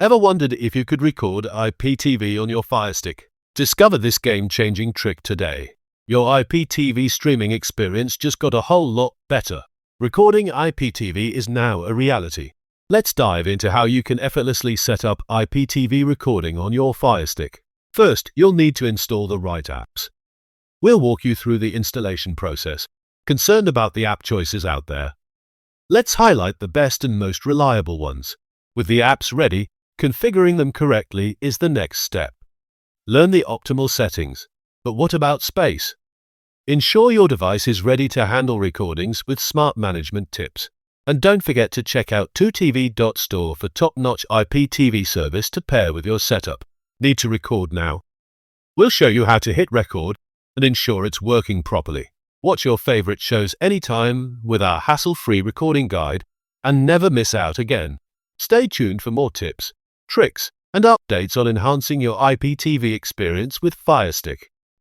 Ever wondered if you could record IPTV on your Firestick? Discover this game-changing trick today. Your IPTV streaming experience just got a whole lot better. Recording IPTV is now a reality. Let's dive into how you can effortlessly set up IPTV recording on your Firestick. First, you'll need to install the right apps. We'll walk you through the installation process. Concerned about the app choices out there? Let's highlight the best and most reliable ones. With the apps ready, configuring them correctly is the next step. Learn the optimal settings. But what about space? Ensure your device is ready to handle recordings with smart management tips. And don't forget to check out 2tv.store for top-notch IPTV service to pair with your setup. Need to record now? We'll show you how to hit record and ensure it's working properly. Watch your favorite shows anytime with our hassle-free recording guide and never miss out again. Stay tuned for more tips, tricks, and updates on enhancing your IPTV experience with Firestick.